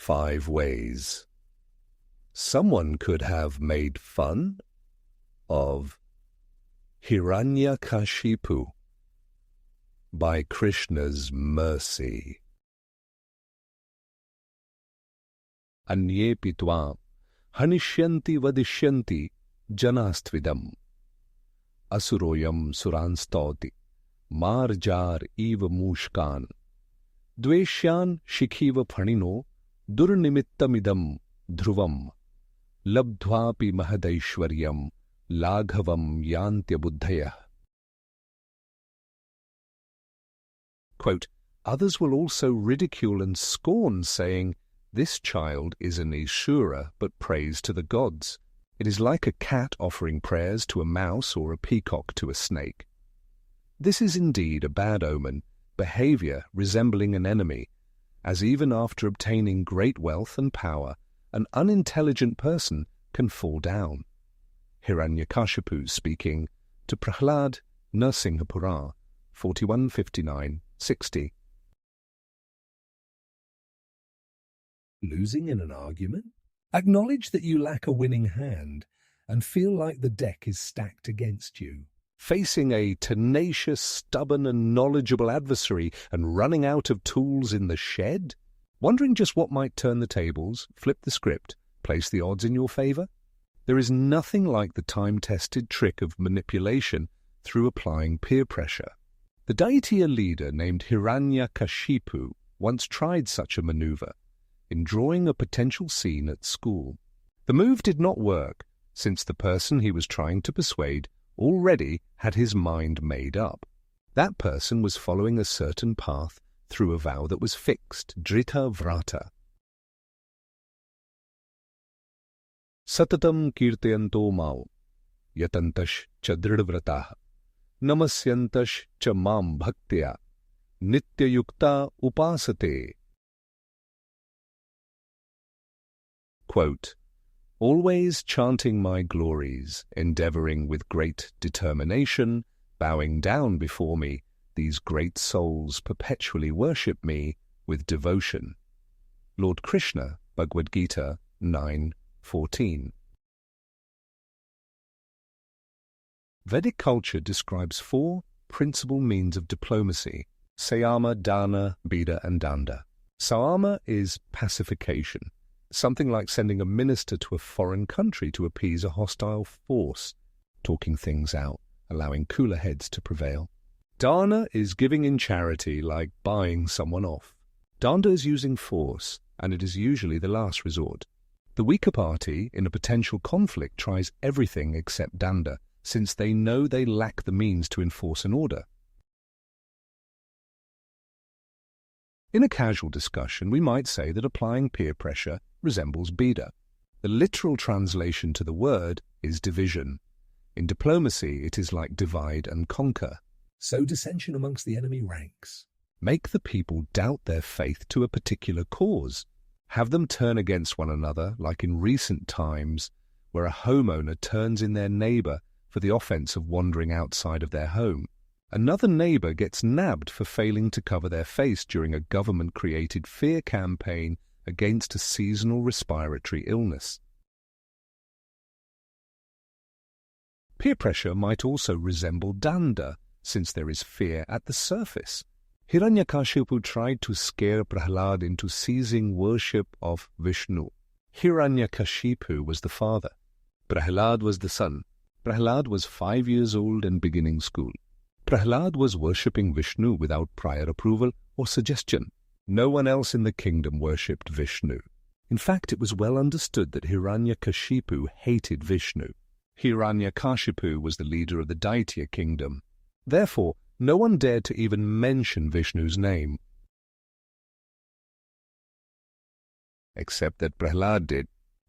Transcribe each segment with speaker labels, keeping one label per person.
Speaker 1: 5 ways. Someone could have made fun of Hiranyakashipu by Krishna's mercy. Anyepi tvam hanishyanti vadishyanti janastvidam asuroyam suranstauti marjar eva mushkan dveshyan shikhiva phanino durnimittamidam dhruvam labdhvapi mahadaishwaryam laghavam yantya buddhayah. Quote, others will also ridicule and scorn, saying, "This child is an asura, but prays to the gods. It is like a cat offering prayers to a mouse or a peacock to a snake." This is indeed a bad omen, behavior resembling an enemy, as even after obtaining great wealth and power, an unintelligent person can fall down. Hiranyakashipu speaking to Prahlada, Narasimha Purana, 41:59-60. Losing in an argument? Acknowledge that you lack a winning hand and feel like the deck is stacked against you. Facing a tenacious, stubborn and knowledgeable adversary and running out of tools in the shed? Wondering just what might turn the tables, flip the script, place the odds in your favor? There is nothing like the time-tested trick of manipulation through applying peer pressure. The Daitya leader named Hiranyakashipu once tried such a maneuver in drawing a potential scene at school. The move did not work, since the person he was trying to persuade already had his mind made up. That person was following a certain path through a vow that was fixed, drita vrata. Satatam kirtayanto mao, yatantash cha dridvratah, namasyantash cha mam bhaktya, nityayukta upasate. Quote, always chanting my glories, endeavoring with great determination, bowing down before me, these great souls perpetually worship me with devotion. Lord Krishna, Bhagavad-gita 9:14. Vedic culture describes 4 principal means of diplomacy: Sayama, Dana, Bida, and Danda. Sayama is pacification, something like sending a minister to a foreign country to appease a hostile force, talking things out, allowing cooler heads to prevail. Dana is giving in charity, like buying someone off. Danda is using force, and it is usually the last resort. The weaker party in a potential conflict tries everything except Danda, since they know they lack the means to enforce an order. In a casual discussion, we might say that applying peer pressure resembles Bida. The literal translation to the word is division. In diplomacy, it is like divide and conquer. Sow dissension amongst the enemy ranks. Make the people doubt their faith to a particular cause. Have them turn against one another, like in recent times, where a homeowner turns in their neighbor for the offense of wandering outside of their home. Another neighbor gets nabbed for failing to cover their face during a government-created fear campaign against a seasonal respiratory illness. Peer pressure might also resemble Danda, since there is fear at the surface. Hiranyakashipu tried to scare Prahlada into ceasing worship of Vishnu. Hiranyakashipu was the father. Prahlada was the son. Prahlada was 5 years old and beginning school. Prahlada was worshipping Vishnu without prior approval or suggestion. No one else in the kingdom worshipped Vishnu. In fact, it was well understood that Hiranyakashipu hated Vishnu. Hiranyakashipu was the leader of the Daitya kingdom. Therefore, no one dared to even mention Vishnu's name. Except that Prahlada did.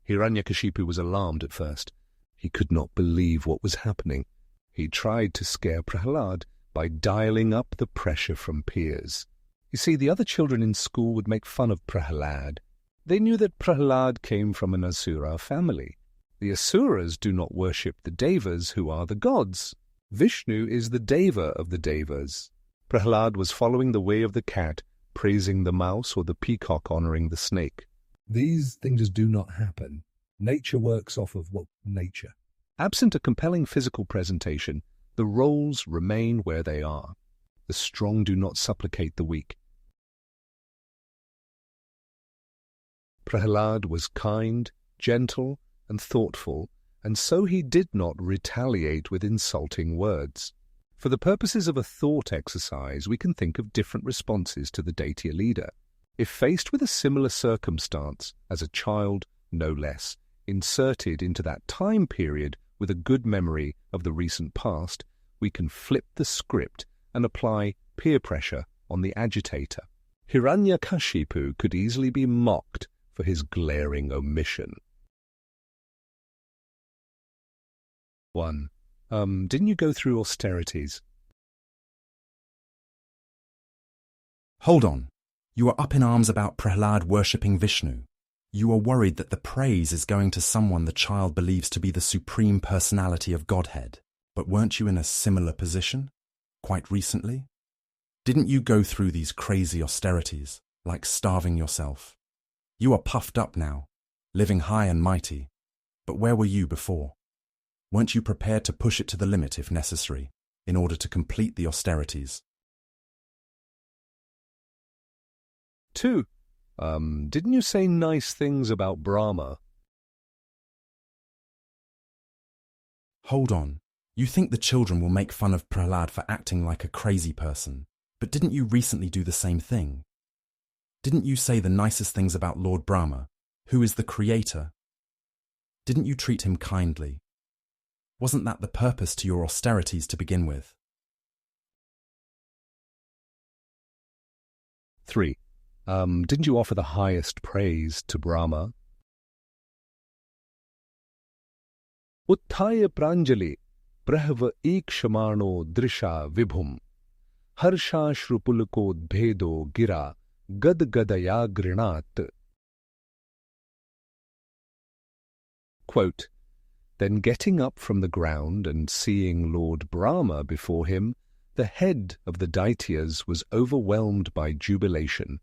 Speaker 1: Hiranyakashipu was alarmed at first. He could not believe what was happening. He tried to scare Prahlada by dialing up the pressure from peers. You see, the other children in school would make fun of Prahlada. They knew that Prahlada came from an asura family. The asuras do not worship the devas, who are the gods. Vishnu is the deva of the devas. Prahlada was following the way of the cat, praising the mouse, or the peacock honoring the snake. These things just do not happen. Nature works off of nature. Absent a compelling physical presentation, the roles remain where they are. The strong do not supplicate the weak. Prahlada was kind, gentle, and thoughtful, and so he did not retaliate with insulting words. For the purposes of a thought exercise, we can think of different responses to the Daitya leader. If faced with a similar circumstance, as a child, no less, inserted into that time period with a good memory of the recent past, we can flip the script and apply peer pressure on the agitator. Hiranyakashipu could easily be mocked for his glaring omission. 1. Didn't you go through austerities?
Speaker 2: Hold on. You are up in arms about Prahlada worshipping Vishnu. You are worried that the praise is going to someone the child believes to be the supreme personality of Godhead. But weren't you in a similar position? Quite recently? Didn't you go through these crazy austerities, like starving yourself? You are puffed up now, living high and mighty. But where were you before? Weren't you prepared to push it to the limit if necessary, in order to complete the austerities?
Speaker 1: 2. Didn't you say nice things about Brahma?
Speaker 2: Hold on. You think the children will make fun of Prahlada for acting like a crazy person, but didn't you recently do the same thing? Didn't you say the nicest things about Lord Brahma, who is the creator? Didn't you treat him kindly? Wasn't that the purpose to your austerities to begin with?
Speaker 1: 3. Didn't you offer the highest praise to Brahma? Utthaya pranjali prahva ikshamano drisha vibhum harsha shrupulko bhedo gira gad gadaya grinat. Quote, Then getting up from the ground and seeing Lord Brahma before him, the head of the Daityas was overwhelmed by jubilation.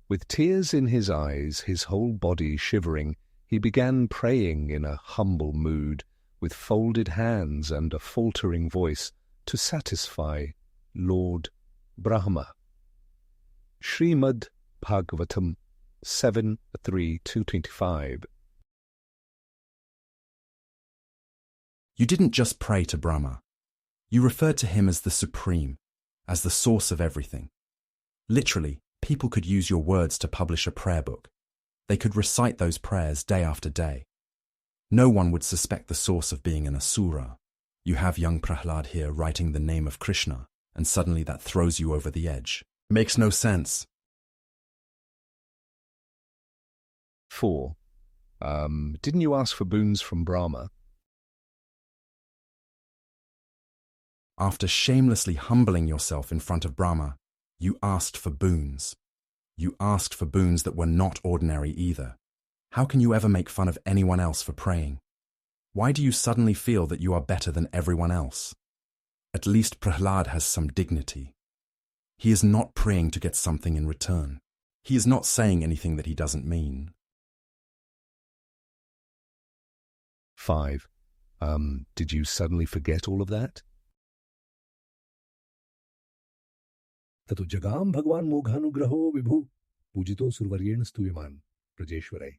Speaker 1: With tears in his eyes, his whole body shivering, he began praying in a humble mood, with folded hands and a faltering voice, to satisfy Lord Brahma. Srimad Bhagavatam 7:3-25.
Speaker 2: You didn't just pray to Brahma. You referred to him as the Supreme, as the source of everything. Literally, people could use your words to publish a prayer book. They could recite those prayers day after day. No one would suspect the source of being an asura. You have young Prahlada here writing the name of Krishna, and suddenly that throws you over the edge. Makes no sense.
Speaker 1: 4. Didn't you ask for boons from Brahma?
Speaker 2: After shamelessly humbling yourself in front of Brahma, you asked for boons. You asked for boons that were not ordinary either. How can you ever make fun of anyone else for praying? Why do you suddenly feel that you are better than everyone else? At least Prahlada has some dignity. He is not praying to get something in return. He is not saying anything that he doesn't mean.
Speaker 1: 5. Did you suddenly forget all of that? Tatu jagam bhagwan moghanugraho vibhu pujito survaryena stuyaman prajeshwarai.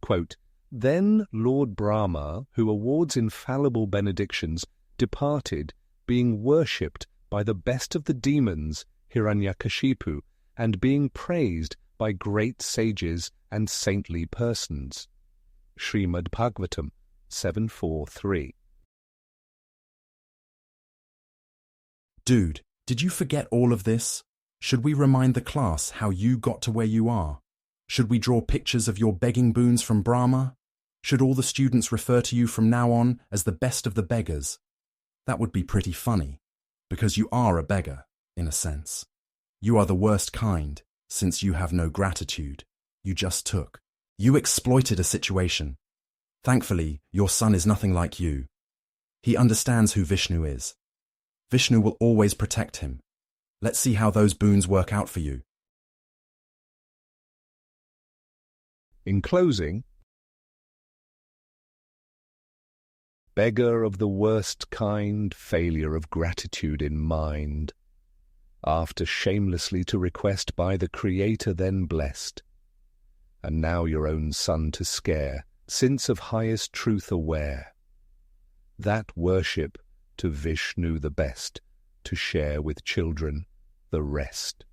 Speaker 1: Quote, Then Lord Brahma, who awards infallible benedictions, departed, being worshipped by the best of the demons, Hiranyakashipu, and being praised by great sages and saintly persons. Srimad Bhagavatam 7:4-3.
Speaker 2: Dude, did you forget all of this? Should we remind the class how you got to where you are? Should we draw pictures of your begging boons from Brahma? Should all the students refer to you from now on as the best of the beggars? That would be pretty funny, because you are a beggar, in a sense. You are the worst kind, since you have no gratitude. You just took. You exploited a situation. Thankfully, your son is nothing like you. He understands who Vishnu is. Vishnu will always protect him. Let's see how those boons work out for you.
Speaker 1: In closing, beggar of the worst kind, failure of gratitude in mind, after shamelessly to request by the Creator then blessed, and now your own son to scare, since of highest truth aware, that worship to Vishnu the best, to share with children the rest.